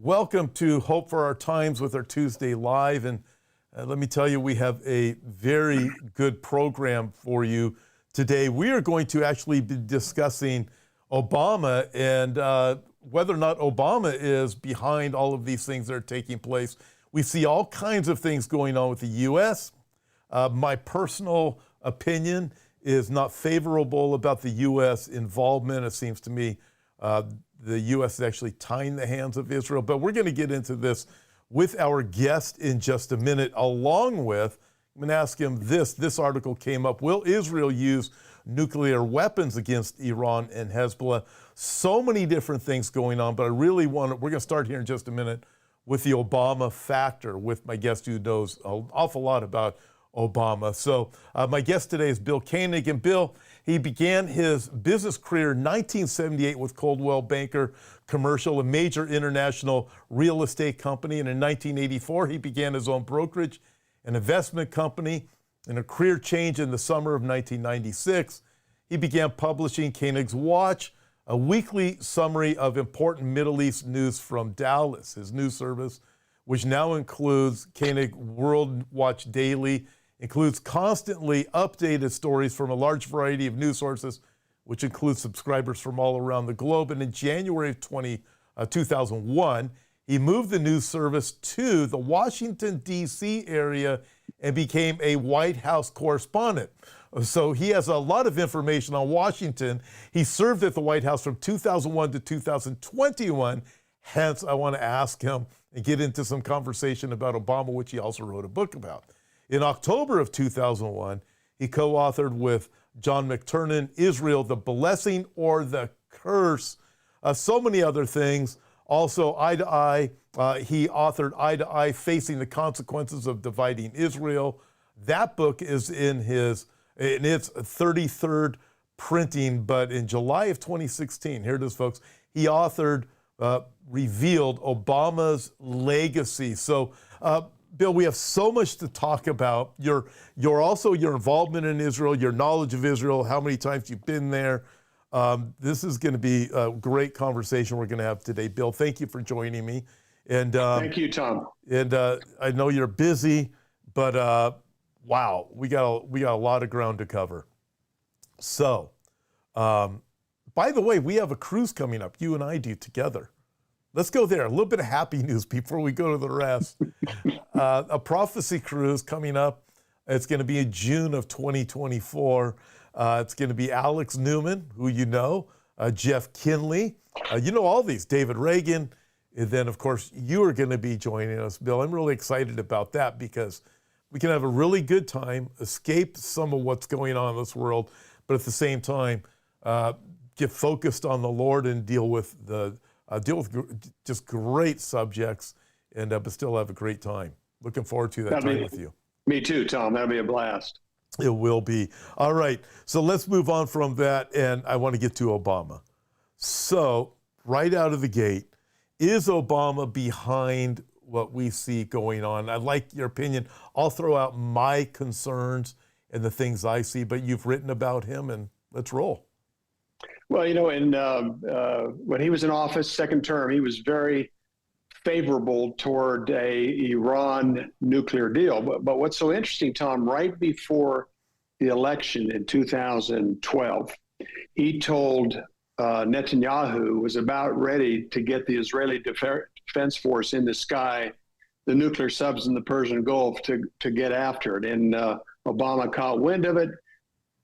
Welcome to Hope for Our Times with our Tuesday Live. And let me tell you, we have a very good program for you today. We are going to actually be discussing Obama and whether or not Obama is behind all of these things that are taking place. We see all kinds of things going on with the U.S. My personal opinion is not favorable about the U.S. involvement. It seems to me the U.S. is actually tying the hands of Israel. But we're going to get into this with our guest in just a minute, along with, I'm going to ask him this. This article came up. Will Israel use nuclear weapons against Iran and Hezbollah? So many different things going on, but I really we're going to start here in just a minute with the Obama factor with my guest who knows an awful lot about Obama. So my guest today is Bill Koenig. And Bill, he began his business career in 1978 with Coldwell Banker Commercial, a major international real estate company. And in 1984, he began his own brokerage and investment company. In a career change in the summer of 1996, he began publishing Koenig's Watch, a weekly summary of important Middle East news from Dallas. His news service, which now includes Koenig World Watch Daily, includes constantly updated stories from a large variety of news sources, which includes subscribers from all around the globe. And in January of 2001, he moved the news service to the Washington, D.C. area and became a White House correspondent. So he has a lot of information on Washington. He served at the White House from 2001 to 2021. Hence, I want to ask him and get into some conversation about Obama, which he also wrote a book about. In October of 2001, he co-authored with John McTernan, Israel, the Blessing or the Curse, so many other things. Also, Eye to Eye, he authored Eye to Eye, Facing the Consequences of Dividing Israel. That book is in its 33rd printing, but in July of 2016, here it is, folks, he authored, Revealed Obama's Legacy. So, Bill, we have so much to talk about. Your involvement in Israel, your knowledge of Israel, how many times you've been there. This is going to be a great conversation we're going to have today. Bill, thank you for joining me. And thank you, Tom. And I know you're busy, but wow, we got a lot of ground to cover. So, by the way, we have a cruise coming up. You and I do together. Let's go there. A little bit of happy news before we go to the rest. A prophecy cruise coming up. It's going to be in June of 2024. It's going to be Alex Newman, who you know, Jeff Kinley. You know all these, David Reagan. And then, of course, you are going to be joining us, Bill. I'm really excited about that because we can have a really good time, escape some of what's going on in this world, but at the same time, get focused on the Lord and deal with just great subjects, and but still have a great time. Looking forward to that time with you. Me too, Tom. That'll be a blast. It will be. All right. So let's move on from that, and I want to get to Obama. So right out of the gate, is Obama behind what we see going on? I'd like your opinion. I'll throw out my concerns and the things I see, but you've written about him, and let's roll. Well, you know, when he was in office, second term, he was very favorable toward a Iran nuclear deal. But what's so interesting, Tom, right before the election in 2012, he told Netanyahu was about ready to get the Israeli Defense Force in the sky, the nuclear subs in the Persian Gulf to get after it. And Obama caught wind of it.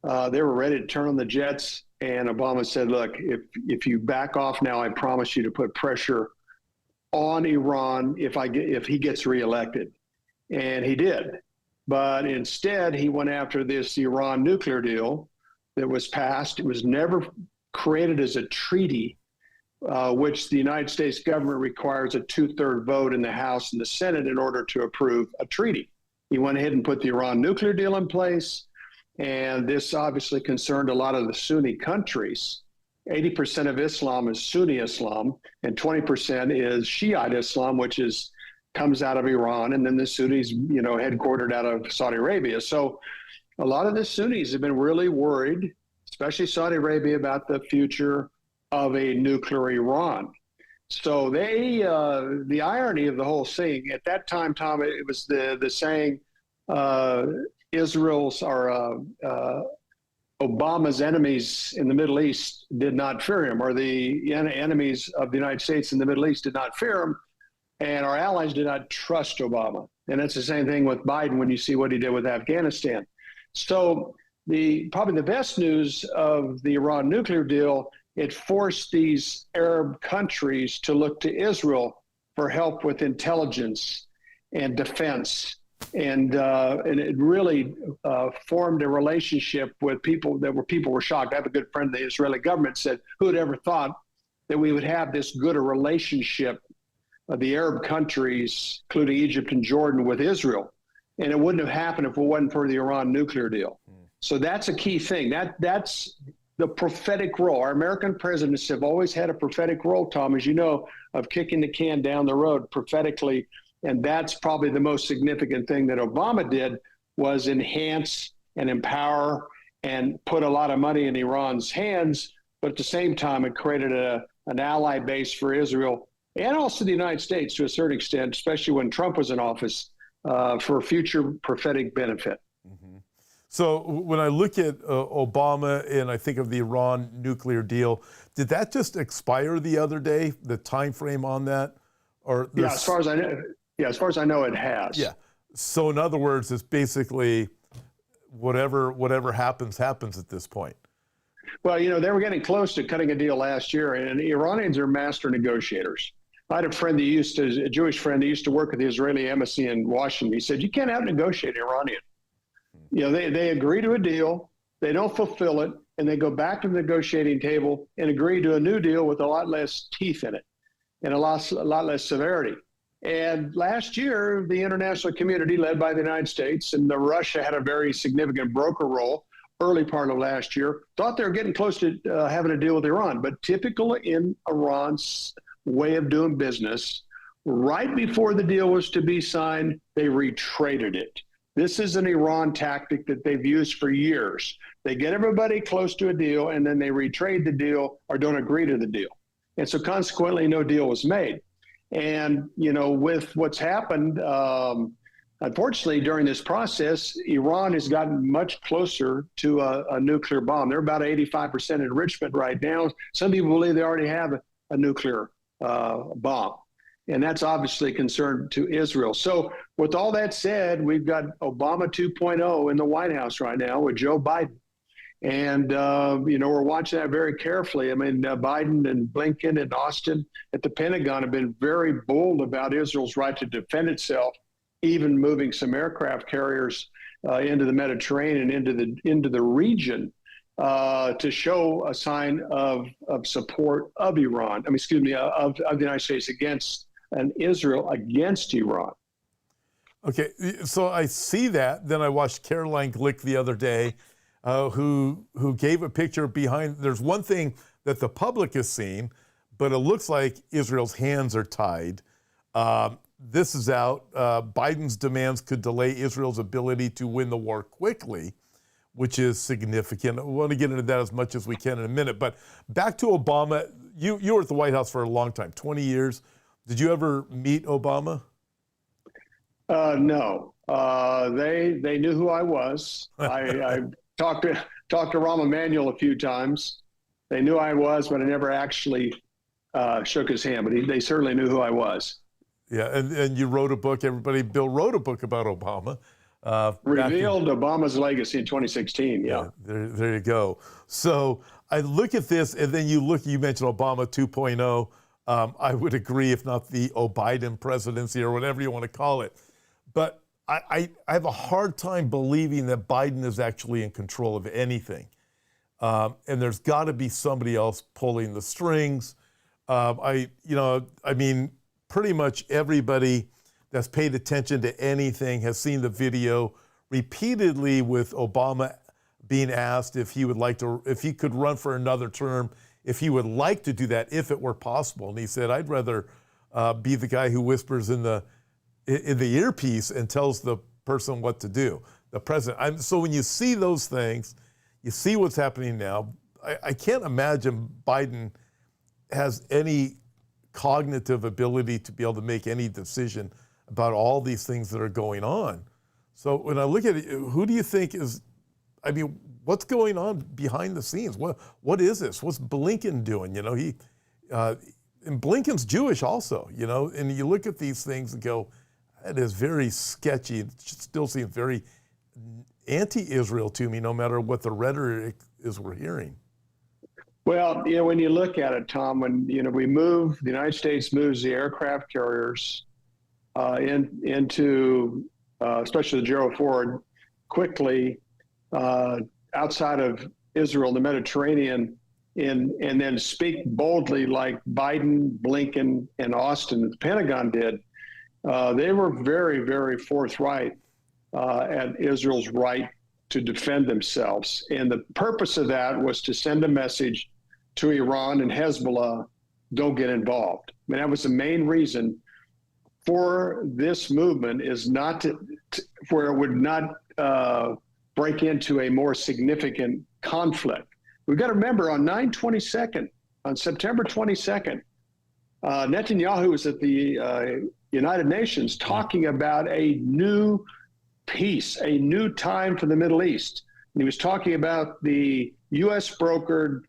They were ready to turn on the jets. And Obama said, look, if you back off now, I promise you to put pressure on Iran if he gets reelected. And he did. But instead, he went after this Iran nuclear deal that was passed. It was never created as a treaty, which the United States government requires a 2/3 vote in the House and the Senate in order to approve a treaty. He went ahead and put the Iran nuclear deal in place. And this obviously concerned a lot of the Sunni countries. 80% of Islam is Sunni Islam, and 20% is Shiite Islam, which comes out of Iran, and then the Sunnis, you know, headquartered out of Saudi Arabia. So a lot of the Sunnis have been really worried, especially Saudi Arabia, about the future of a nuclear Iran. So the irony of the whole thing at that time, Tom, it was the saying, Israel's or Obama's enemies in the Middle East did not fear him, or the enemies of the United States in the Middle East did not fear him, and our allies did not trust Obama. And it's the same thing with Biden when you see what he did with Afghanistan. So probably the best news of the Iran nuclear deal, it forced these Arab countries to look to Israel for help with intelligence and defense. And it really formed a relationship with people were shocked. I have a good friend in the Israeli government said, who had ever thought that we would have this good a relationship of the Arab countries, including Egypt and Jordan, with Israel. And it wouldn't have happened if it wasn't for the Iran nuclear deal. So that's a key thing. That's the prophetic role. Our American presidents have always had a prophetic role, Tom, as you know, of kicking the can down the road prophetically. And that's probably the most significant thing that Obama did, was enhance and empower and put a lot of money in Iran's hands. But at the same time, it created an ally base for Israel and also the United States to a certain extent, especially when Trump was in office, for future prophetic benefit. Mm-hmm. So when I look at Obama and I think of the Iran nuclear deal, did that just expire the other day, the time frame on that? Or yeah, as far as I know, it has. Yeah. So in other words, it's basically whatever happens at this point. Well, they were getting close to cutting a deal last year, and Iranians are master negotiators. I had a friend a Jewish friend that used to work at the Israeli embassy in Washington. He said, you can't out-negotiate an Iranian. They agree to a deal, they don't fulfill it, and they go back to the negotiating table and agree to a new deal with a lot less teeth in it and a lot less severity. And last year, the international community, led by the United States, and Russia had a very significant broker role early part of last year, thought they were getting close to having a deal with Iran. But typical in Iran's way of doing business, right before the deal was to be signed, they retraded it. This is an Iran tactic that they've used for years. They get everybody close to a deal, and then they retrade the deal or don't agree to the deal. And so consequently, no deal was made. And, with what's happened, unfortunately, during this process, Iran has gotten much closer to a nuclear bomb. They're about 85% enrichment right now. Some people believe they already have a nuclear bomb. And that's obviously a concern to Israel. So with all that said, we've got Obama 2.0 in the White House right now with Joe Biden. And, we're watching that very carefully. I mean, Biden and Blinken and Austin at the Pentagon have been very bold about Israel's right to defend itself, even moving some aircraft carriers into the Mediterranean, into the region to show a sign of support of Iran. Of the United States against Israel against Iran. Okay, so I see that. Then I watched Caroline Glick the other day, who gave a picture behind. There's one thing that the public has seen, but it looks like Israel's hands are tied. This is out. Biden's demands could delay Israel's ability to win the war quickly, which is significant. I want to get into that as much as we can in a minute. But back to Obama. You were at the White House for a long time, 20 years. Did you ever meet Obama? No. They knew who I was. I talked to Rahm Emanuel a few times. They knew I was, but I never actually shook his hand. But they certainly knew who I was. Yeah, and you wrote a book. Bill wrote a book about Obama. Revealed Obama's legacy in 2016. Yeah. There you go. So I look at this, and then you mentioned Obama 2.0. I would agree, if not the Biden presidency or whatever you want to call it. But I have a hard time believing that Biden is actually in control of anything. And there's got to be somebody else pulling the strings. Pretty much everybody that's paid attention to anything has seen the video repeatedly with Obama being asked if he could run for another term, if he would like to do that, if it were possible. And he said, I'd rather be the guy who whispers in the earpiece and tells the person what to do, the president. So when you see those things, you see what's happening now, I can't imagine Biden has any cognitive ability to be able to make any decision about all these things that are going on. So when I look at it, who do you think is, I mean, what's going on behind the scenes? What is this? What's Blinken doing? You know, and Blinken's Jewish also, you know, and you look at these things and go, it is very sketchy. It still seems very anti-Israel to me, no matter what the rhetoric is we're hearing. Well, you know, when you look at it, Tom, when, you know, the United States moves the aircraft carriers into, especially the Gerald Ford, quickly outside of Israel, the Mediterranean, and then speak boldly like Biden, Blinken, and Austin, the Pentagon did, they were very, very forthright at Israel's right to defend themselves. And the purpose of that was to send a message to Iran and Hezbollah, don't get involved. I mean, that was the main reason for this movement, is not to where it would not break into a more significant conflict. We've got to remember on September 22nd, Netanyahu was at the United Nations talking about a new peace, a new time for the Middle East. And he was talking about the U.S. brokered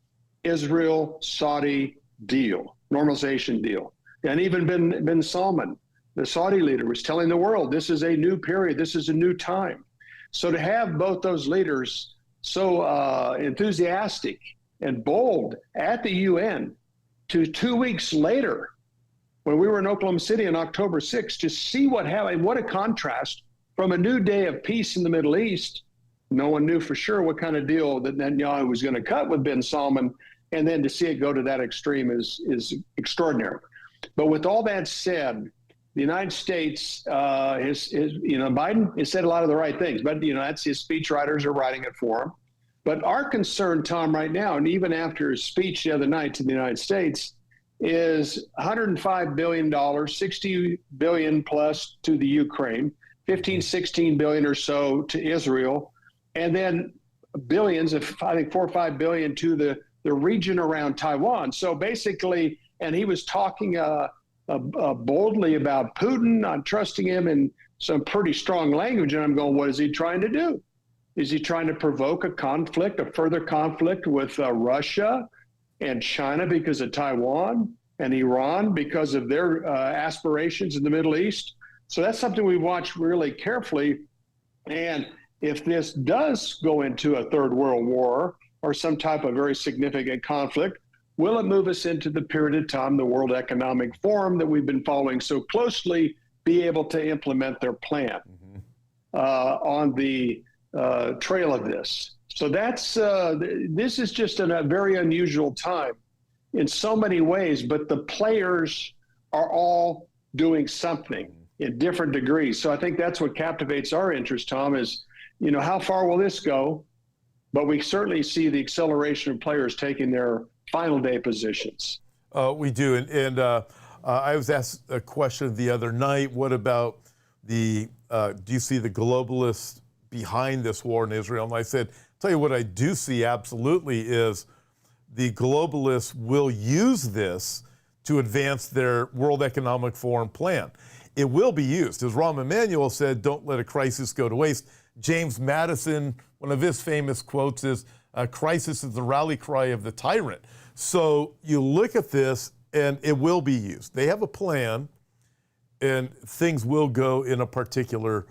Israel-Saudi deal, normalization deal. And even bin Salman, the Saudi leader, was telling the world, this is a new period, this is a new time. So to have both those leaders so enthusiastic and bold at the UN, to 2 weeks later, when we were in Oklahoma City on October 6th, to see what happened, what a contrast from a new day of peace in the Middle East. No one knew for sure what kind of deal that Netanyahu was going to cut with bin Salman, and then to see it go to that extreme is extraordinary. But with all that said, the United States, Biden has said a lot of the right things, but, you know, that's his speechwriters are writing it for him. But our concern, Tom, right now, and even after his speech the other night to the United States, is $105 billion, $60 billion plus to the Ukraine, 15, 16 billion or so to Israel, and then billions of, I think, 4 or 5 billion to the region around Taiwan. So basically, and he was talking boldly about Putin, not trusting him, in some pretty strong language. And I'm going, what is he trying to do? Is he trying to provoke a conflict, a further conflict with Russia and China because of Taiwan, and Iran because of their aspirations in the Middle East? So that's something we watch really carefully. And if this does go into a third world war or some type of very significant conflict, will it move us into the period of time the World Economic Forum that we've been following so closely be able to implement their plan on the trail of this? So that's this is just a very unusual time in so many ways, but the players are all doing something in different degrees. So I think that's what captivates our interest, Tom, is, you know, how far will this go? But we certainly see the acceleration of players taking their final day positions. We do. And I was asked a question the other night, what about do you see the globalists behind this war in Israel? And I said, tell you what I do see absolutely is the globalists will use this to advance their World Economic Forum plan. It will be used. As Rahm Emanuel said, don't let a crisis go to waste. James Madison, one of his famous quotes is, a crisis is the rally cry of the tyrant. So you look at this and it will be used. They have a plan and things will go in a particular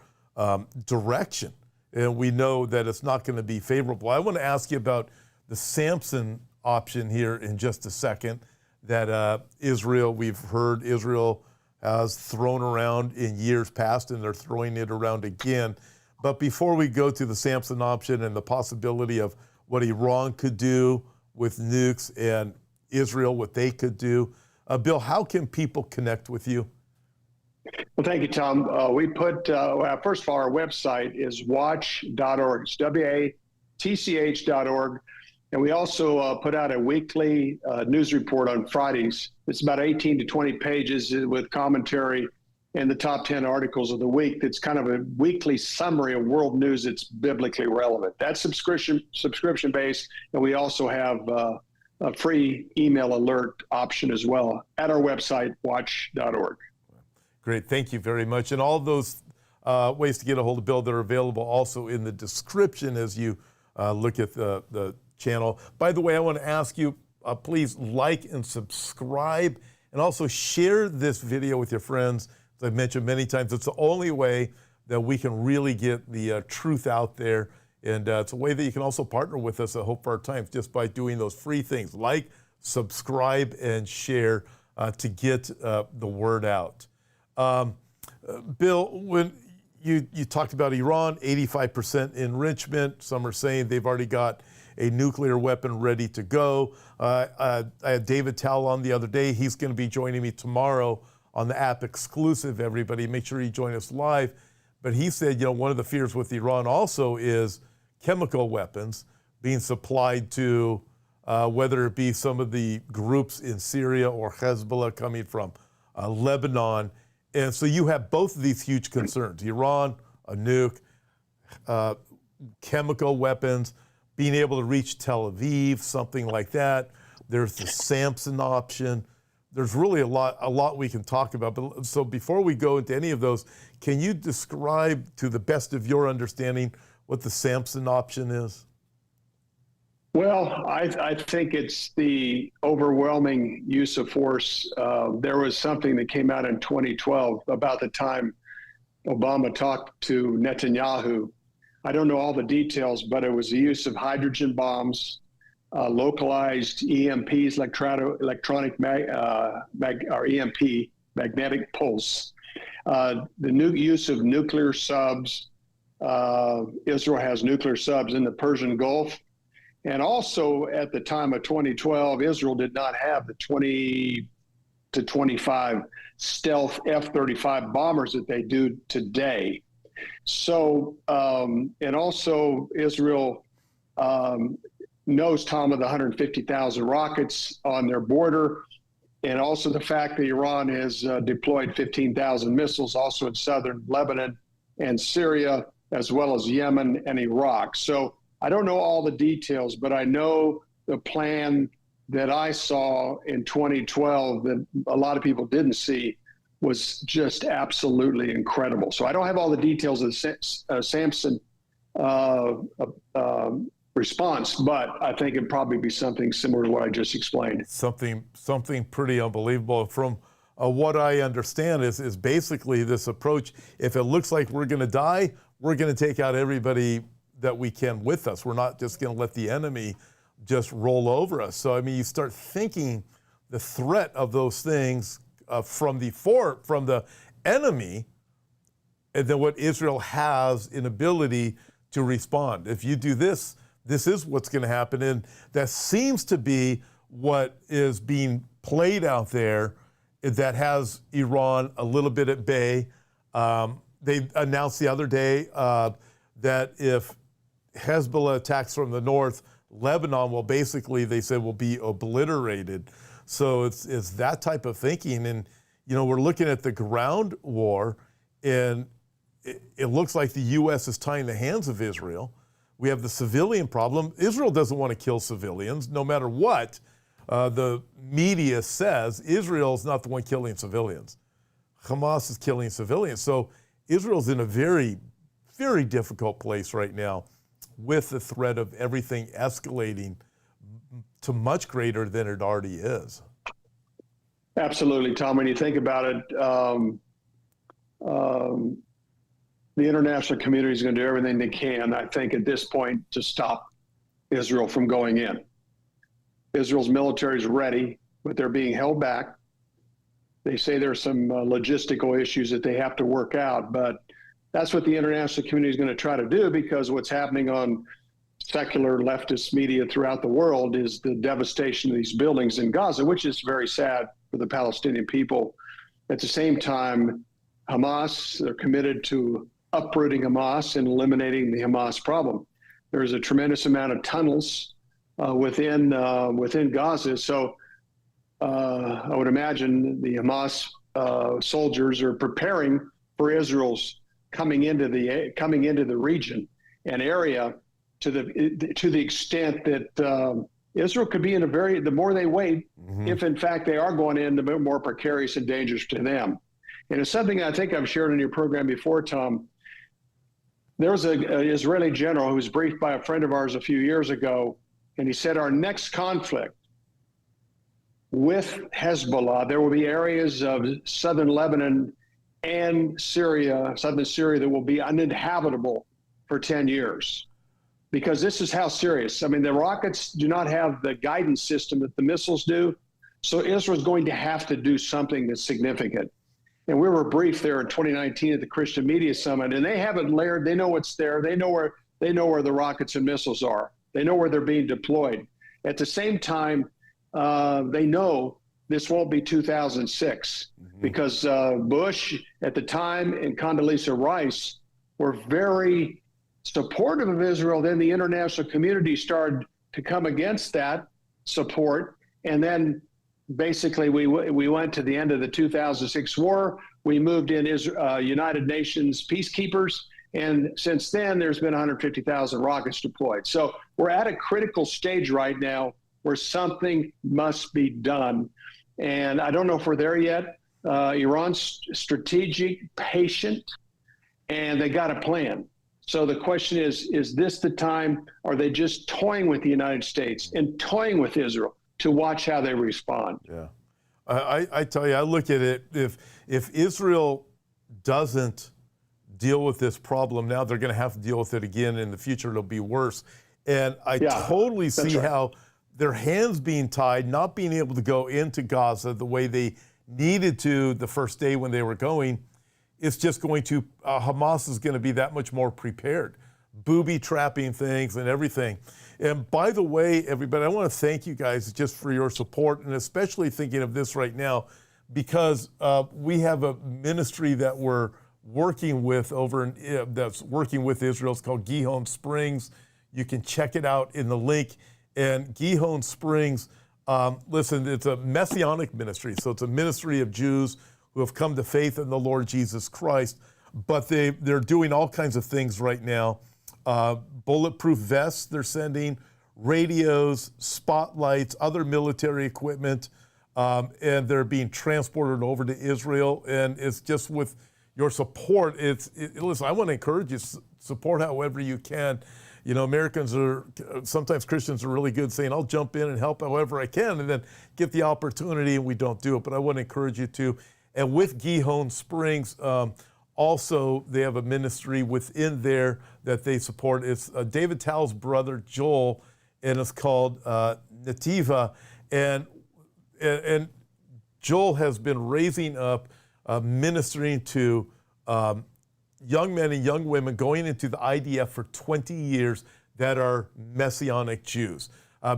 direction. And we know that it's not going to be favorable. I want to ask you about the Samson option here in just a second, that Israel, we've heard Israel has thrown around in years past, and they're throwing it around again. But before we go to the Samson option and the possibility of what Iran could do with nukes and Israel, what they could do, Bill, how can people connect with you? Well, thank you, Tom. We put, first of all, our website is watch.org. It's watch.org. And we also put out a weekly news report on Fridays. It's about 18 to 20 pages with commentary and the top 10 articles of the week. It's kind of a weekly summary of world news that's biblically relevant. That's subscription-based, and we also have a free email alert option as well at our website, watch.org. Great, thank you very much. And all those ways to get a hold of Bill that are available also in the description as you look at the channel. By the way, I want to ask you, please like and subscribe, and also share this video with your friends. As I've mentioned many times, it's the only way that we can really get the truth out there. And it's a way that you can also partner with us at Hope for Our Times just by doing those free things, like, subscribe, and share to get the word out. Bill, when you talked about Iran, 85% enrichment. Some are saying they've already got a nuclear weapon ready to go. I had David Towle on the other day. He's going to be joining me tomorrow on the app exclusive, everybody. Make sure you join us live. But he said, one of the fears with Iran also is chemical weapons being supplied to whether it be some of the groups in Syria or Hezbollah coming from Lebanon. And so you have both of these huge concerns: Iran, a nuke, chemical weapons, being able to reach Tel Aviv, something like that. There's the Samson option. There's really a lot we can talk about. But so before we go into any of those, can you describe, to the best of your understanding, what the Samson option is? Well, I think it's the overwhelming use of force. There was something that came out in 2012 about the time Obama talked to Netanyahu. I don't know all the details, but it was the use of hydrogen bombs, localized EMPs, electronic or EMP, magnetic pulse, the new use of nuclear subs. Israel has nuclear subs in the Persian Gulf. And also at the time of 2012, Israel did not have the 20 to 25 stealth F-35 bombers that they do today. So, and also Israel knows, Tom, of the 150,000 rockets on their border, and also the fact that Iran has deployed 15,000 missiles also in southern Lebanon and Syria, as well as Yemen and Iraq. So I don't know all the details, but I know the plan that I saw in 2012 that a lot of people didn't see was just absolutely incredible. So I don't have all the details of the Samson response, but I think it'd probably be something similar to what I just explained. Something pretty unbelievable. From what I understand is basically this approach: if it looks like we're going to die, we're going to take out everybody that we can with us. We're not just going to let the enemy just roll over us. So, I mean, you start thinking the threat of those things from the enemy, and then what Israel has in ability to respond. If you do this, this is what's going to happen. And that seems to be what is being played out there that has Iran a little bit at bay. They announced the other day that if Hezbollah attacks from the north, Lebanon will basically, they said, will be obliterated. So it's that type of thinking. And, we're looking at the ground war, and it looks like the U.S. is tying the hands of Israel. We have the civilian problem. Israel doesn't want to kill civilians, no matter what the media says. Israel's not the one killing civilians. Hamas is killing civilians. So Israel's in a very, very difficult place right now, with the threat of everything escalating to much greater than it already is. Absolutely, Tom. When you think about it, the international community is going to do everything they can, I think, at this point, to stop Israel from going in. Israel's military is ready, but they're being held back. They say there's some logistical issues that they have to work out, but that's what the international community is going to try to do, because what's happening on secular leftist media throughout the world is the devastation of these buildings in Gaza, which is very sad for the Palestinian people. At the same time, Hamas, they're committed to uprooting Hamas and eliminating the Hamas problem. There's a tremendous amount of tunnels within Gaza. So I would imagine the Hamas soldiers are preparing for Israel's coming into the region and area to the extent that Israel could be in the more they wait, if in fact they are going in, the more precarious and dangerous to them. And it's something I think I've shared in your program before, Tom. There was an Israeli general who was briefed by a friend of ours a few years ago, and he said, our next conflict with Hezbollah, there will be areas of southern Lebanon and Syria, southern Syria, that will be uninhabitable for 10 years. Because this is how serious. I mean, the rockets do not have the guidance system that the missiles do. So Israel's going to have to do something that's significant. And we were briefed there in 2019 at the Christian Media Summit, and they haven't layered. They know what's there. They know where the rockets and missiles are. They know where they're being deployed. At the same time, they know this won't be 2006 because Bush at the time and Condoleezza Rice were very supportive of Israel. Then the international community started to come against that support, and then basically we went to the end of the 2006 war. We moved in United Nations peacekeepers, and since then there's been 150,000 rockets deployed. So we're at a critical stage right now where something must be done, and I don't know if we're there yet. Iran's strategic, patient, and they got a plan. So the question is this the time? Are they just toying with the United States and toying with Israel to watch how they respond? Yeah, I tell you, I look at it, if Israel doesn't deal with this problem now, they're going to have to deal with it again in the future. It'll be worse. And I totally see how their hands being tied, not being able to go into Gaza the way they needed to the first day when they were going. It's just going to, Hamas is going to be that much more prepared, booby trapping things and everything. And by the way, everybody, I want to thank you guys just for your support, and especially thinking of this right now, because we have a ministry that we're working with that's working with Israel. It's called Gihon Springs. You can check it out in the link. And Gihon Springs, listen, it's a messianic ministry. So it's a ministry of Jews who have come to faith in the Lord Jesus Christ, but they're doing all kinds of things right now. Bulletproof vests they're sending, radios, spotlights, other military equipment, and they're being transported over to Israel. And it's just with your support, listen, I want to encourage you, support however you can. You know, sometimes Christians are really good saying, I'll jump in and help however I can, and then get the opportunity and we don't do it. But I want to encourage you to. And with Gihon Springs, also they have a ministry within there that they support. It's David Tal's brother, Joel, and it's called Nativa. And Joel has been raising up, ministering to young men and young women going into the IDF for 20 years that are Messianic Jews.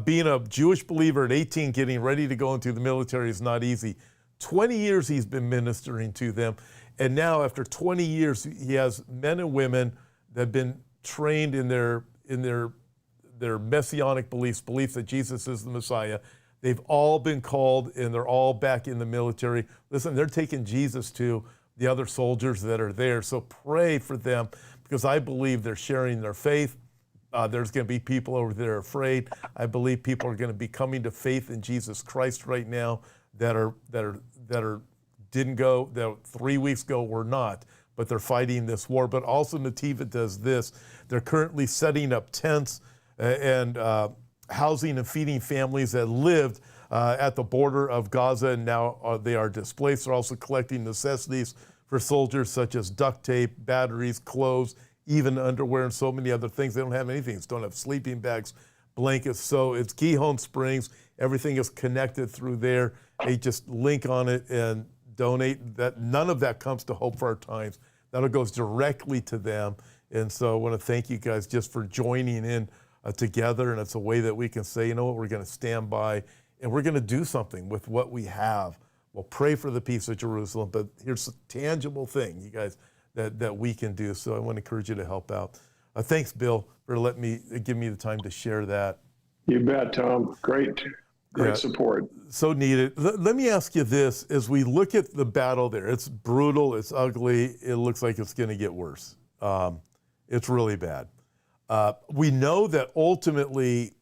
Being a Jewish believer at 18, getting ready to go into the military is not easy. 20 years he's been ministering to them. And now after 20 years, he has men and women that have been trained in their Messianic beliefs that Jesus is the Messiah. They've all been called and they're all back in the military. Listen, they're taking Jesus to the other soldiers that are there. So pray for them, because I believe they're sharing their faith. There's going to be people over there afraid. I believe people are going to be coming to faith in Jesus Christ right now that didn't go, that 3 weeks ago were not, but they're fighting this war. But also Nativa does this. They're currently setting up tents and housing and feeding families that lived at the border of Gaza, and now they are displaced. They're also collecting necessities for soldiers such as duct tape, batteries, clothes, even underwear, and so many other things. They don't have anything. They don't have sleeping bags, blankets. So it's Gihon Springs. Everything is connected through there. They just link on it and donate. That none of that comes to Hope for Our Times. That goes directly to them. And so I want to thank you guys just for joining in together. And it's a way that we can say, you know what, we're going to stand by and we're going to do something with what we have. We'll pray for the peace of Jerusalem, but here's a tangible thing, you guys, that we can do. So I want to encourage you to help out. Thanks, Bill, for give me the time to share that. You bet, Tom. Great support. So needed. Let me ask you this. As we look at the battle there, it's brutal, it's ugly, it looks like it's going to get worse. It's really bad. We know that ultimately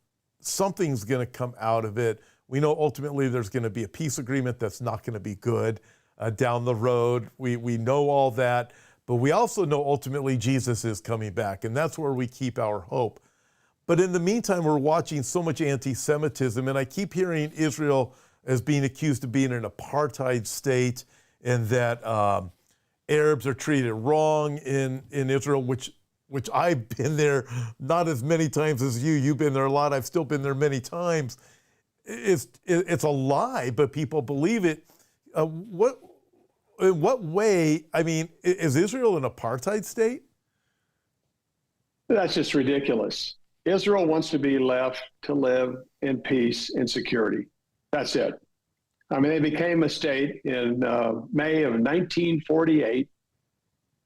something's going to come out of it. We know ultimately there's going to be a peace agreement that's not going to be good down the road. We know all that, but we also know ultimately Jesus is coming back, and that's where we keep our hope. But in the meantime, we're watching so much anti-Semitism, and I keep hearing Israel as being accused of being an apartheid state, and that Arabs are treated wrong in Israel, which I've been there not as many times as you. You've been there a lot. I've still been there many times. It's a lie, but people believe it. In what way? I mean, is Israel an apartheid state? That's just ridiculous. Israel wants to be left to live in peace and security. That's it. I mean, they became a state in May of 1948,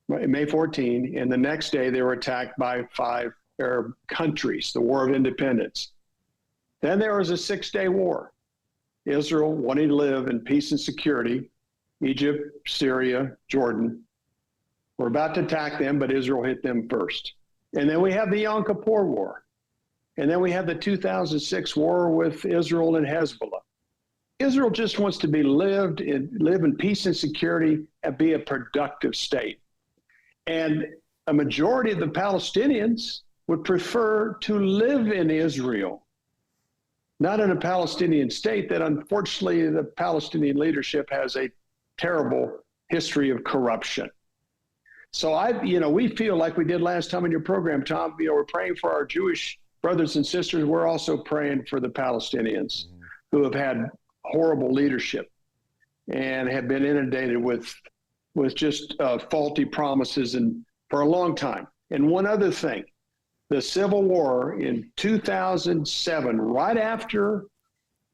May 14, and the next day they were attacked by 5 Arab countries, the War of Independence. Then there was a 6-day war. Israel wanting to live in peace and security. Egypt, Syria, Jordan were about to attack them, but Israel hit them first. And then we have the Yom Kippur War. And then we have the 2006 war with Israel and Hezbollah. Israel just wants to live in peace and security and be a productive state. And a majority of the Palestinians would prefer to live in Israel, not in a Palestinian state that unfortunately the Palestinian leadership has a terrible history of corruption. So we feel like we did last time in your program, Tom, we're praying for our Jewish brothers and sisters. We're also praying for the Palestinians who have had horrible leadership and have been inundated with just faulty promises and for a long time. And one other thing, the civil war in 2007, right after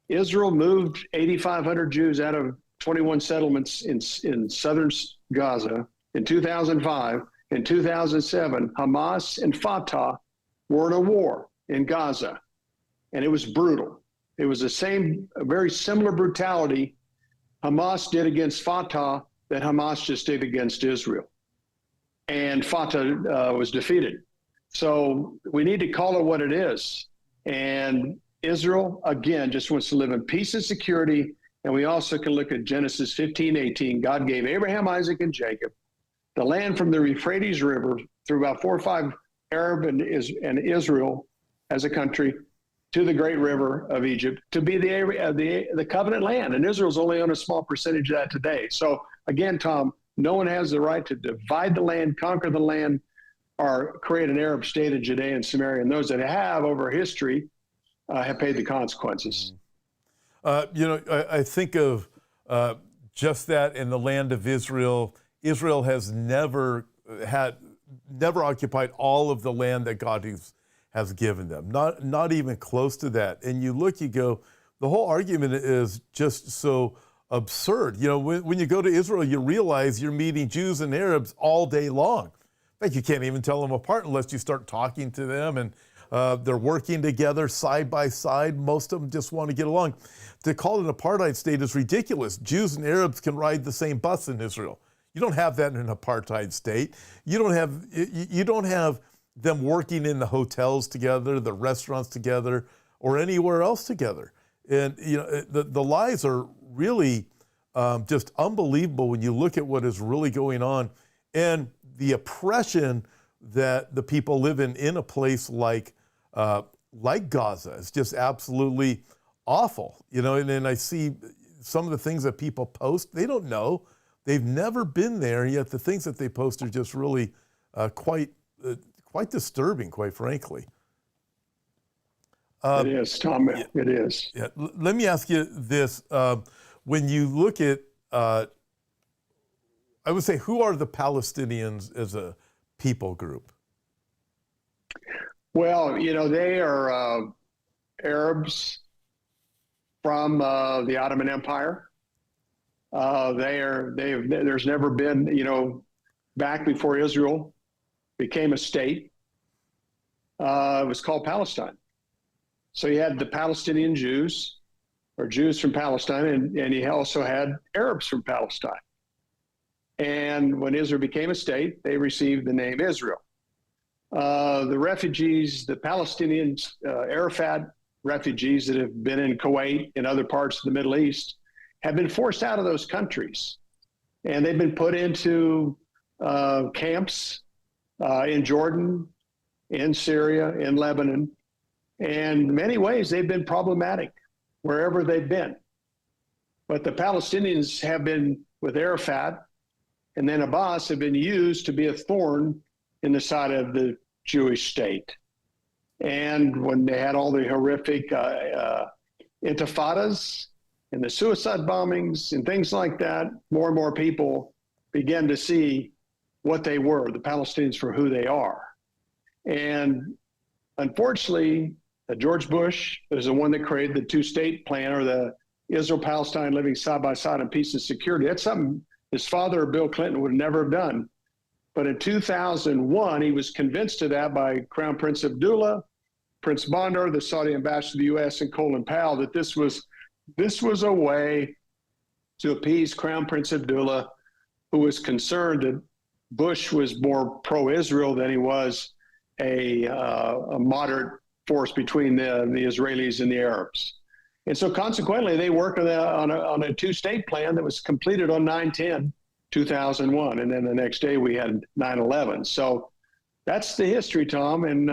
Israel moved 8,500 Jews out of 21 settlements in southern Gaza in 2005, in 2007, Hamas and Fatah were in a war in Gaza, and it was brutal. It was a very similar brutality Hamas did against Fatah that Hamas just did against Israel. And Fatah was defeated. So we need to call it what it is. And Israel, again, just wants to live in peace and security. And we also can look at Genesis 15:18. God gave Abraham, Isaac, and Jacob the land from the Euphrates River through about 4 or 5 Arab and Israel as a country to the great river of Egypt to be the covenant land. And Israel's only on a small percentage of that today. So again, Tom, no one has the right to divide the land, conquer the land, or create an Arab state of Judea and Samaria. And those that have over history have paid the consequences. I think of just that in the land of Israel. Israel has never occupied all of the land that God has given them, not even close to that. And you go, the whole argument is just so absurd. When you go to Israel, you realize you're meeting Jews and Arabs all day long. In fact, you can't even tell them apart unless you start talking to them, and they're working together side by side. Most of them just want to get along. To call it an apartheid state is ridiculous. Jews and Arabs can ride the same bus in Israel. You don't have that in an apartheid state. You don't have them working in the hotels together, the restaurants together, or anywhere else together. And the lies are really just unbelievable when you look at what is really going on, and the oppression that the people live in a place like Gaza is just absolutely awful. And I see some of the things that people post. They don't know. They've never been there, yet the things that they post are just really quite disturbing, quite frankly. It is, Tom. It is. Yeah. Let me ask you this. When you look at, I would say, who are the Palestinians as a people group? Well, they are Arabs from the Ottoman Empire. There's never been, back before Israel became a state, it was called Palestine. So you had the Palestinian Jews, or Jews from Palestine, and you also had Arabs from Palestine. And when Israel became a state, they received the name Israel. The refugees, the Palestinians, Arafat refugees that have been in Kuwait and other parts of the Middle East have been forced out of those countries. And they've been put into camps in Jordan, in Syria, in Lebanon. And in many ways, they've been problematic wherever they've been. But the Palestinians have been, with Arafat and then Abbas, have been used to be a thorn in the side of the Jewish state. And when they had all the horrific intifadas and the suicide bombings and things like that, more and more people began to see what they were, the Palestinians, for who they are. And unfortunately, George Bush is the one that created the two-state plan, or the Israel-Palestine living side by side in peace and security. That's something his father, Bill Clinton, would never have done. But in 2001, he was convinced of that by Crown Prince Abdullah, Prince Bandar, the Saudi ambassador to the U.S., and Colin Powell, that this was a way to appease Crown Prince Abdullah, who was concerned that Bush was more pro-Israel than he was a moderate force between the Israelis and the Arabs. And so consequently, they worked on a two-state plan that was completed on 9/10/2001. And then the next day we had 9/11. So that's the history, Tom. And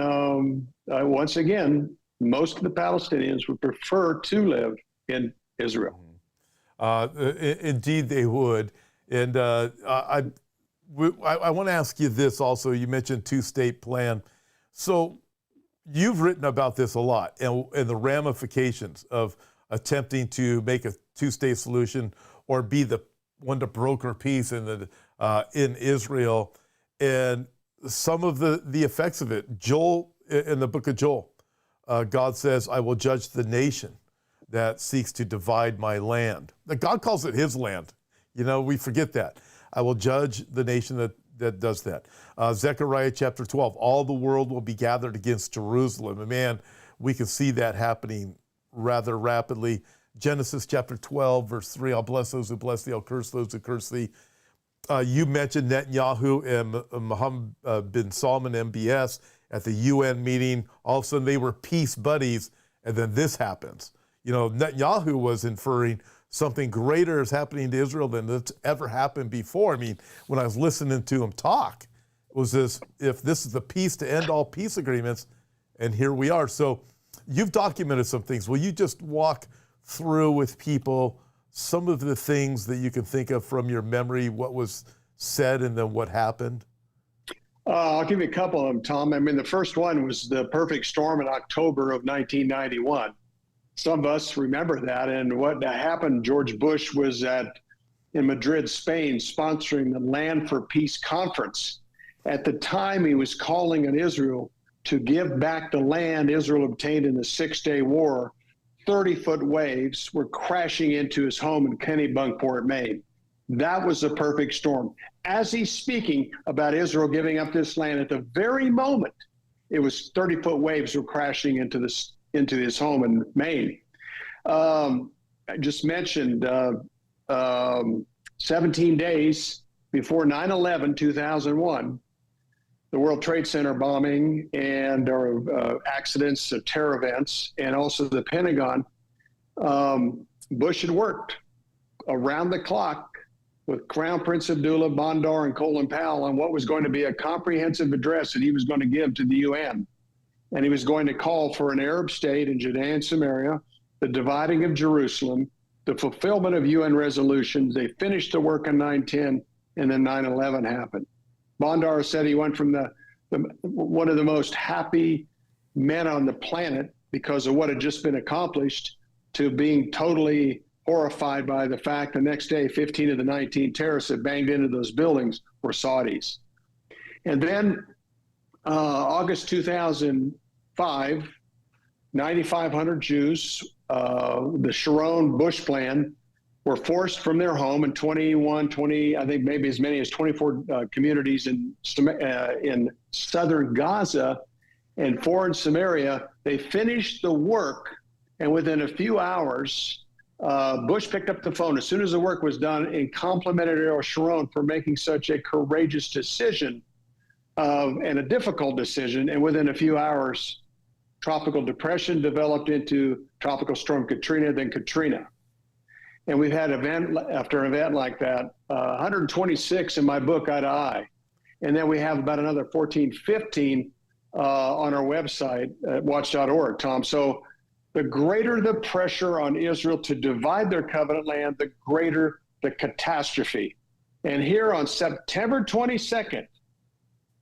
once again, most of the Palestinians would prefer to live in Israel. Indeed, they would. And I want to ask you this also. You mentioned two-state plan. So you've written about this a lot, and the ramifications of attempting to make a two-state solution or be the one to broker peace in Israel, and some of the effects of it. Joel, in the book of Joel, God says, "I will judge the nation that seeks to divide my land." Now, God calls it his land. You know, we forget that. I will judge the nation that does that. Zechariah chapter 12, all the world will be gathered against Jerusalem. And man, we can see that happening rather rapidly. Genesis chapter 12, verse 3, I'll bless those who bless thee, I'll curse those who curse thee. You mentioned Netanyahu and Mohammed bin Salman, MBS, at the UN meeting. All of a sudden they were peace buddies, and then this happens. You know, Netanyahu was inferring something greater is happening to Israel than that's ever happened before. I mean, when I was listening to him talk, it was this, if this is the peace to end all peace agreements, and here we are. So you've documented some things. Will you just walk through with people some of the things that you can think of from your memory, what was said and then what happened? I'll give you a couple of them, Tom. I mean, the first one was the perfect storm in October of 1991. Some of us remember that. And what happened, George Bush was in Madrid, Spain, sponsoring the Land for Peace conference. At the time, he was calling on Israel to give back the land Israel obtained in the Six-Day War. 30-foot waves were crashing into his home in Kennebunkport, Maine. That was a perfect storm. As he's speaking about Israel giving up this land, at the very moment, it was 30-foot waves were crashing into his home in Maine. I just mentioned 17 days before 9/11/2001, the World Trade Center bombing and accidents, terror events, and also the Pentagon. Bush had worked around the clock with Crown Prince Abdullah, Bandar, and Colin Powell on what was going to be a comprehensive address that he was going to give to the UN. And he was going to call for an Arab state in Judea and Samaria, the dividing of Jerusalem, the fulfillment of UN resolutions. They finished the work on 9/10, and then 9/11 happened. Bandar said he went from one of the most happy men on the planet because of what had just been accomplished to being totally horrified by the fact the next day 15 of the 19 terrorists that banged into those buildings were Saudis. And then August 2005, 9,500 Jews, the Sharon Bush plan, were forced from their home in 20, I think maybe as many as 24 communities in southern Gaza and 4 in Samaria. They finished the work, and within a few hours, Bush picked up the phone as soon as the work was done and complimented Ariel Sharon for making such a courageous decision and a difficult decision. And within a few hours, tropical depression developed into Tropical Storm Katrina, then Katrina. And we've had event after event like that, 126 in my book, Eye to Eye. And then we have about another 14, 15 on our website at watch.org, Tom. So the greater the pressure on Israel to divide their covenant land, the greater the catastrophe. And here on September 22nd,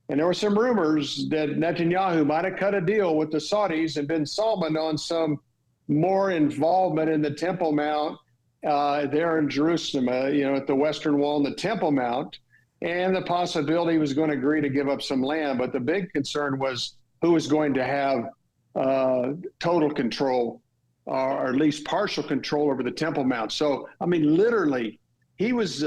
and there were some rumors that Netanyahu might have cut a deal with the Saudis and bin Salman on some more involvement in the Temple Mount there in Jerusalem, at the Western Wall and the Temple Mount, and the possibility he was going to agree to give up some land. But the big concern was who was going to have total control, or at least partial control over the Temple Mount. So, I mean, literally, he was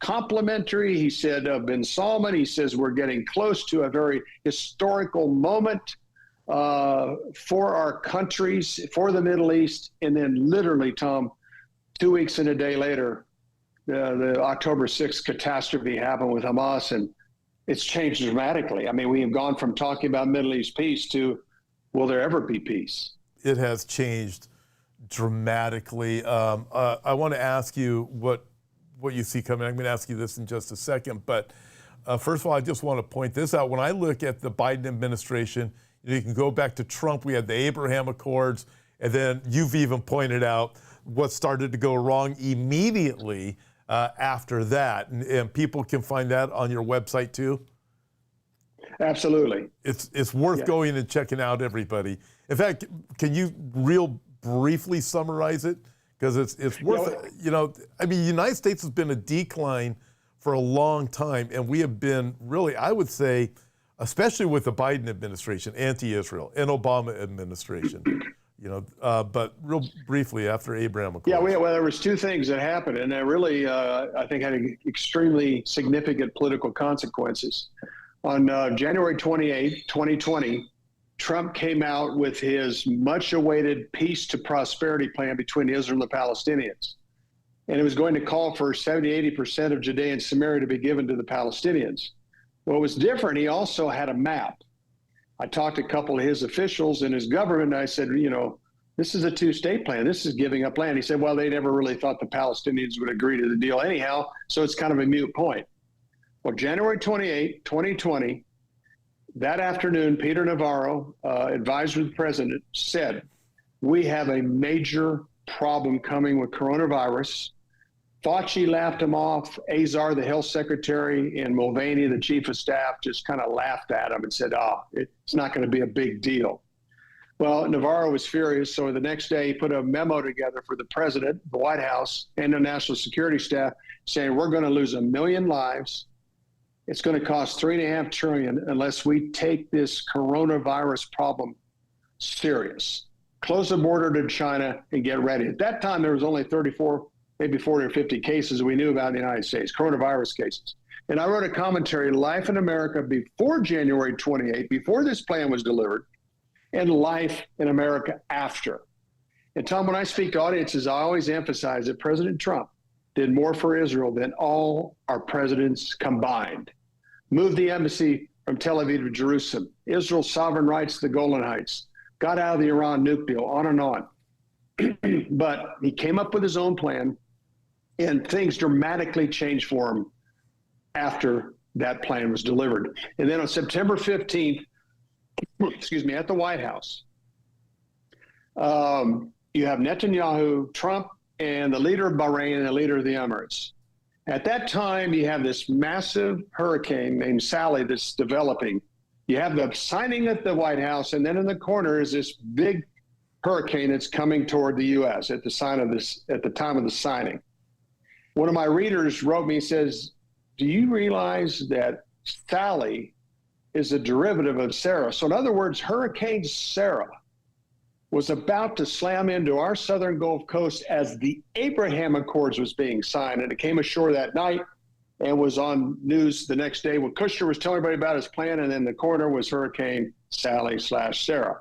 complimentary. He said, bin Salman, he says, we're getting close to a very historical moment for our countries, for the Middle East. And then literally, Tom, 2 weeks and a day later, the October 6th catastrophe happened with Hamas, and it's changed dramatically. I mean, we have gone from talking about Middle East peace to, will there ever be peace? It has changed dramatically. I want to ask you what you see coming. I'm going to ask you this in just a second, but first of all, I just want to point this out. When I look at the Biden administration, you can go back to Trump. We had the Abraham Accords, and then you've even pointed out what started to go wrong immediately after that, and people can find that on your website too. Absolutely. It's worth going and checking out, everybody. In fact, can you real briefly summarize it? Because it's worth, I mean, the United States has been a decline for a long time, and we have been really, I would say, especially with the Biden administration, anti-Israel, and Obama administration, but real briefly after Abraham Accords. Yeah, well, there was two things that happened, and they really, I think, had extremely significant political consequences. On January 28, 2020, Trump came out with his much-awaited peace to prosperity plan between Israel and the Palestinians. And it was going to call for 70-80% of Judea and Samaria to be given to the Palestinians. What was different, he also had a map. I talked to a couple of his officials in his government, and I said, this is a two-state plan. This is giving up land. He said, well, they never really thought the Palestinians would agree to the deal anyhow, so it's kind of a moot point. Well, January 28, 2020, that afternoon, Peter Navarro, advisor to the president, said, we have a major problem coming with coronavirus. Fauci laughed him off. Azar, the health secretary, and Mulvaney, the chief of staff, just kind of laughed at him and said, it's not going to be a big deal. Well, Navarro was furious, so the next day he put a memo together for the president, the White House, and the national security staff saying, we're going to lose 1 million lives. It's going to cost $3.5 trillion unless we take this coronavirus problem serious. Close the border to China and get ready. At that time, there was only 34, maybe 40 or 50 cases we knew about in the United States, coronavirus cases. And I wrote a commentary, Life in America, before January 28, before this plan was delivered, and Life in America after. And Tom, when I speak to audiences, I always emphasize that President Trump did more for Israel than all our presidents combined. Moved the embassy from Tel Aviv to Jerusalem, Israel's sovereign rights to the Golan Heights, got out of the Iran nuke deal, on and on. But he came up with his own plan, and things dramatically changed for him after that plan was delivered. And then on September 15th, at the White House, you have Netanyahu, Trump, and the leader of Bahrain and the leader of the Emirates. At that time, you have this massive hurricane named Sally that's developing. You have the signing at the White House, and then in the corner is this big hurricane that's coming toward the U.S. at the time of the signing. One of my readers wrote me and says, do you realize that Sally is a derivative of Sarah? So in other words, Hurricane Sarah was about to slam into our southern Gulf Coast as the Abraham Accords was being signed, and it came ashore that night and was on news the next day when Kushner was telling everybody about his plan, and then the corner was Hurricane Sally/Sarah.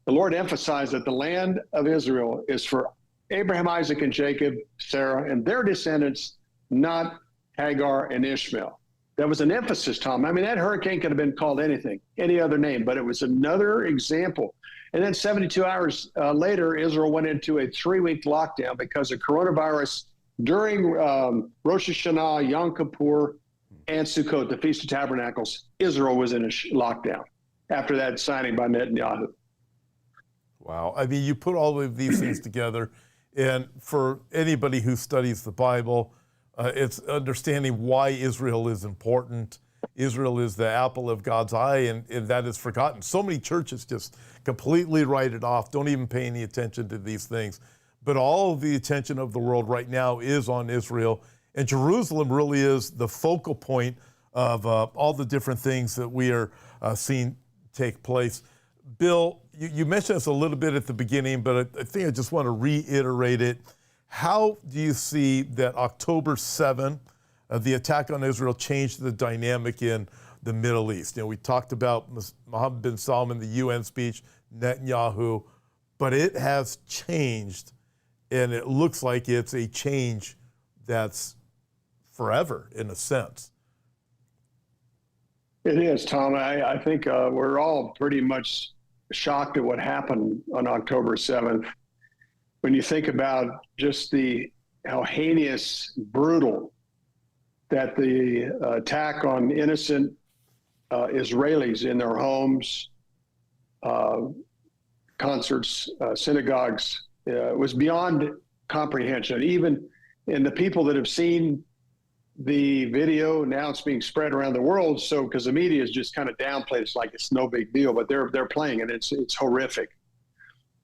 The Lord emphasized that the land of Israel is for Abraham, Isaac, and Jacob, Sarah, and their descendants, not Hagar and Ishmael. That was an emphasis, Tom. I mean, that hurricane could have been called anything, any other name, but it was another example. And then 72 hours later, Israel went into a 3-week lockdown because of coronavirus during Rosh Hashanah, Yom Kippur, and Sukkot, the Feast of Tabernacles. Israel was in a lockdown after that signing by Netanyahu. Wow. I mean, you put all of these things together, and for anybody who studies the Bible, it's understanding why Israel is important. Israel is the apple of God's eye, and that is forgotten. So many churches just completely write it off, don't even pay any attention to these things. But all of the attention of the world right now is on Israel, and Jerusalem really is the focal point of all the different things that we are seeing take place. Bill, you mentioned this a little bit at the beginning, but I think I just want to reiterate it. How do you see that October 7th, the attack on Israel, changed the dynamic in the Middle East? You know, we talked about Mohammed bin Salman, the UN speech, Netanyahu, but it has changed, and it looks like it's a change that's forever in a sense. It is, Tom. I think we're all pretty much shocked at what happened on October 7th. When you think about just how heinous, brutal that the attack on innocent Israelis in their homes, concerts, synagogues, was beyond comprehension. Even in the people that have seen the video, now it's being spread around the world. So because the media is just kind of downplayed, it's like it's no big deal, but they're playing it. It's horrific.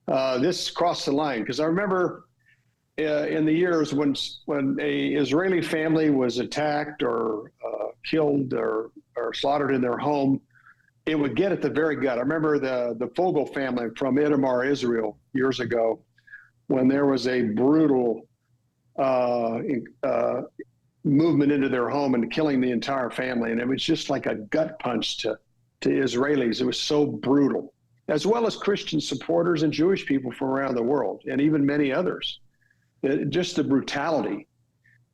This crossed the line because I remember in the years when a Israeli family was attacked or killed or slaughtered in their home, it would get at the very gut. I remember the Fogel family from Itamar, Israel, years ago, when there was a brutal movement into their home and killing the entire family. And it was just like a gut punch to Israelis. It was so brutal, as well as Christian supporters and Jewish people from around the world, and even many others. Just the brutality.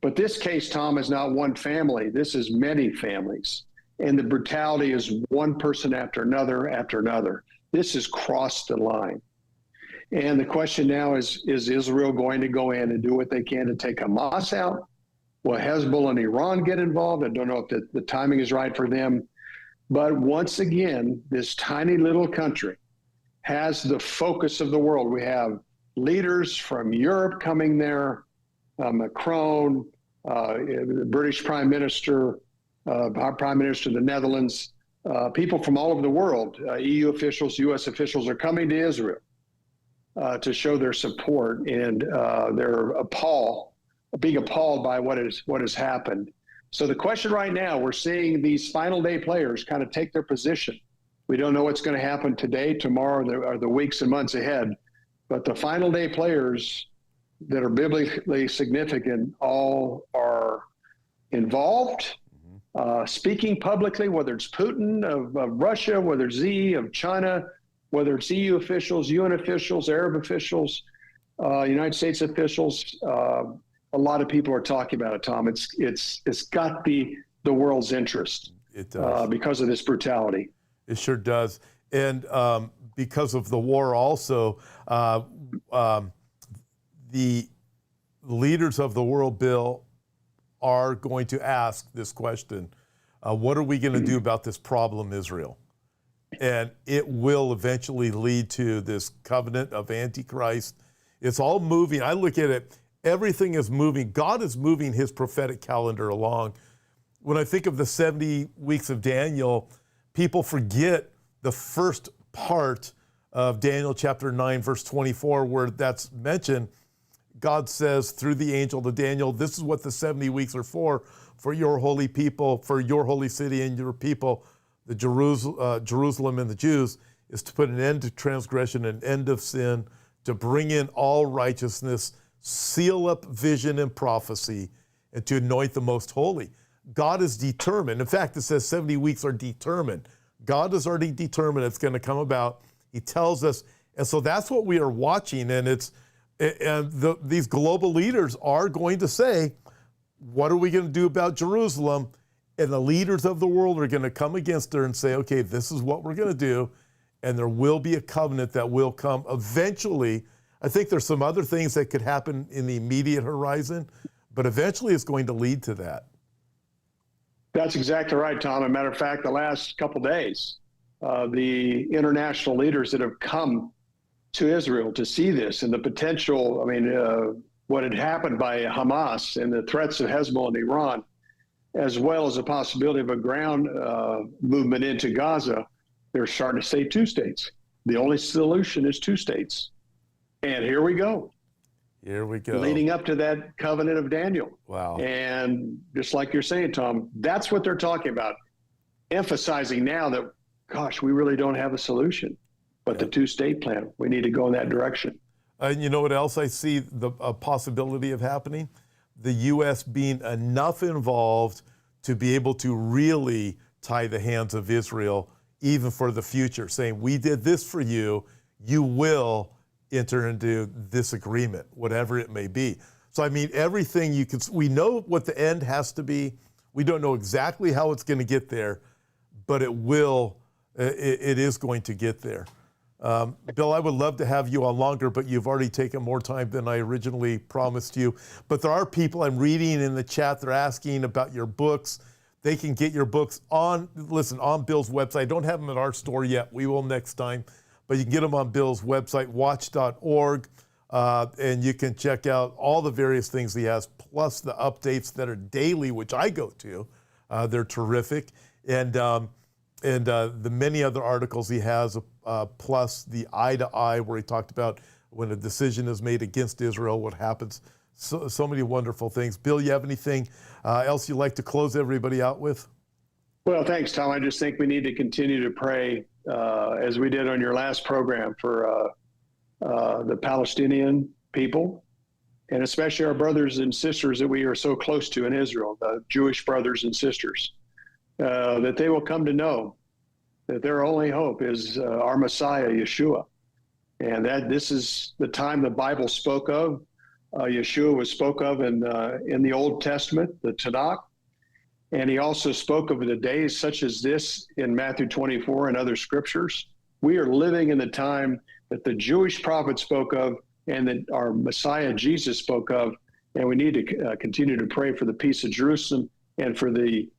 But this case, Tom, is not one family. This is many families. And the brutality is one person after another after another. This has crossed the line. And the question now is Israel going to go in and do what they can to take Hamas out? Will Hezbollah and Iran get involved? I don't know if the timing is right for them. But once again, this tiny little country has the focus of the world. We have leaders from Europe coming there, Macron, the British Prime Minister, our Prime Minister of the Netherlands, people from all over the world, EU officials, US officials are coming to Israel to show their support, and they're being appalled by what has happened. So the question right now, we're seeing these final day players kind of take their position. We don't know what's going to happen today, tomorrow, or the weeks and months ahead, but the final day players that are biblically significant all are involved, speaking publicly, whether it's Putin of Russia, whether it's Xi of China, whether it's EU officials, UN officials, Arab officials, United States officials. A lot of people are talking about it, Tom. It's got the world's interest. It does. Because of this brutality. It sure does. And because of the war also, the leaders of the world, Bill, are going to ask this question: what are we going to do about this problem, Israel? And it will eventually lead to this covenant of Antichrist. It's all moving. I look at it, everything is moving. God is moving his prophetic calendar along. When I think of the 70 weeks of Daniel, people forget the first part of Daniel chapter 9, verse 24, where that's mentioned. God says through the angel to Daniel, this is what the 70 weeks are for your holy people, for your holy city and your people, the Jerusalem and the Jews, is to put an end to transgression, an end of sin, to bring in all righteousness, seal up vision and prophecy, and to anoint the most holy. God is determined. In fact, it says 70 weeks are determined. God is already determined it's going to come about. He tells us, and so that's what we are watching. And these global leaders are going to say, what are we going to do about Jerusalem? And the leaders of the world are going to come against her and say, okay, this is what we're going to do. and there will be a covenant that will come eventually. I think there's some other things that could happen in the immediate horizon, but eventually it's going to lead to that. That's exactly right, Tom. As a matter of fact, the last couple of days, the international leaders that have come to Israel to see this and the potential, what had happened by Hamas and the threats of Hezbollah and Iran, as well as the possibility of a ground movement into Gaza, they're starting to say two states. The only solution is two states. And here we go. Here we go. Leading up to that covenant of Daniel. Wow. And just like you're saying, Tom, that's what they're talking about. Emphasizing now that, gosh, we really don't have a solution. But the two-state plan, we need to go in that direction. You know what else I see the possibility of happening? The U.S. being enough involved to be able to really tie the hands of Israel, even for the future, saying, we did this for you, you will enter into this agreement, whatever it may be. So, I mean, everything you can, we know what the end has to be. We don't know exactly how it's going to get there, but it is going to get there. Bill, I would love to have you on longer, but you've already taken more time than I originally promised you. But there are people I'm reading in the chat, they're asking about your books. They can get your books on Bill's website. I don't have them at our store yet. We will next time. But you can get them on Bill's website, watch.org, and you can check out all the various things he has, plus the updates that are daily, which I go to. They're terrific. And the many other articles he has, plus the eye to eye, where he talked about when a decision is made against Israel, what happens. So many wonderful things. Bill, you have anything else you'd like to close everybody out with? Well, thanks, Tom. I just think we need to continue to pray, as we did on your last program, for the Palestinian people, and especially our brothers and sisters that we are so close to in Israel, the Jewish brothers and sisters, that they will come to know that their only hope is our Messiah, Yeshua. And that this is the time the Bible spoke of. Yeshua was spoke of in the Old Testament, the Tanakh. And he also spoke of the days such as this in Matthew 24 and other scriptures. We are living in the time that the Jewish prophet spoke of and that our Messiah, Jesus, spoke of. And we need to continue to pray for the peace of Jerusalem and for the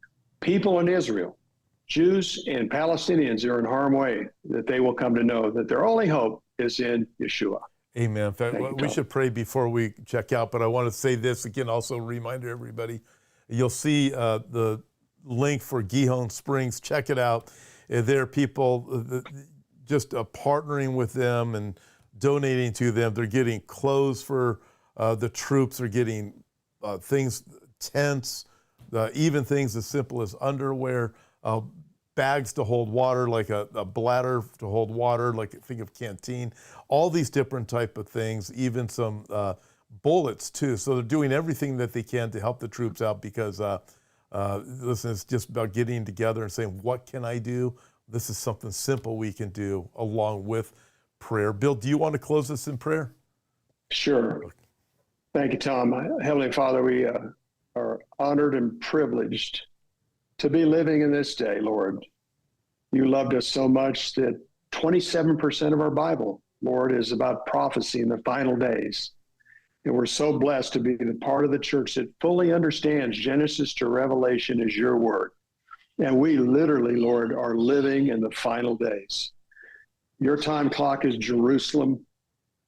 people in Israel, Jews and Palestinians who are in harm's way, that they will come to know that their only hope is in Yeshua. Amen. In fact, we should pray before we check out, but I want to say this again, also a reminder, everybody. You'll see the link for Gihon Springs. Check it out. There are people just partnering with them and donating to them. They're getting clothes for the troops. They're getting things, tents, even things as simple as underwear, bags to hold water, like a bladder to hold water, like think of canteen, all these different type of things, even some bullets too. So they're doing everything that they can to help the troops out because, listen, it's just about getting together and saying, what can I do? This is something simple we can do along with prayer. Bill, do you want to close this in prayer? Sure. Thank you, Tom. Heavenly Father, we are honored and privileged to be living in this day, Lord. You loved us so much that 27% of our Bible, Lord, is about prophecy in the final days. And we're so blessed to be the part of the church that fully understands Genesis to Revelation is your word. And we literally, Lord, are living in the final days. Your time clock is Jerusalem,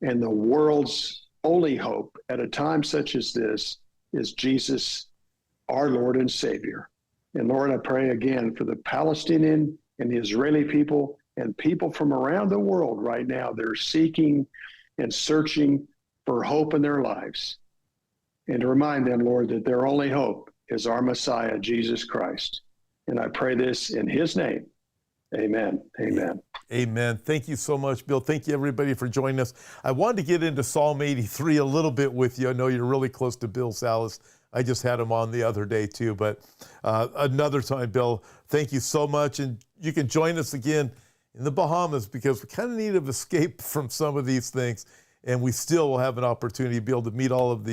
and the world's only hope at a time such as this is Jesus, our Lord and Savior. And Lord, I pray again for the Palestinian and the Israeli people and people from around the world right now that are seeking and searching for hope in their lives. And to remind them, Lord, that their only hope is our Messiah, Jesus Christ. And I pray this in his name. Amen. Amen. Amen. Thank you so much, Bill. Thank you, everybody, for joining us. I wanted to get into Psalm 83 a little bit with you. I know you're really close to Bill Salas. I just had him on the other day, too. But another time, Bill, thank you so much. And you can join us again in the Bahamas because we kind of need an escape from some of these things. And we still will have an opportunity to be able to meet all of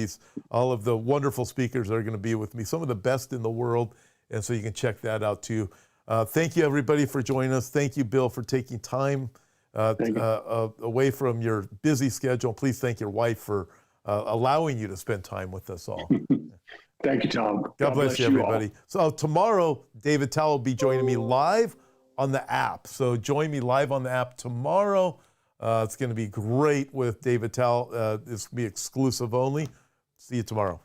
the wonderful speakers that are going to be with me, some of the best in the world. And so you can check that out, too. Thank you, everybody, for joining us. Thank you, Bill, for taking time away from your busy schedule. Please thank your wife for allowing you to spend time with us all. Thank you, Tom. God bless you, everybody. So tomorrow, David Tell will be joining me live on the app. So join me live on the app tomorrow. It's going to be great with David Tell. This will be exclusive only. See you tomorrow.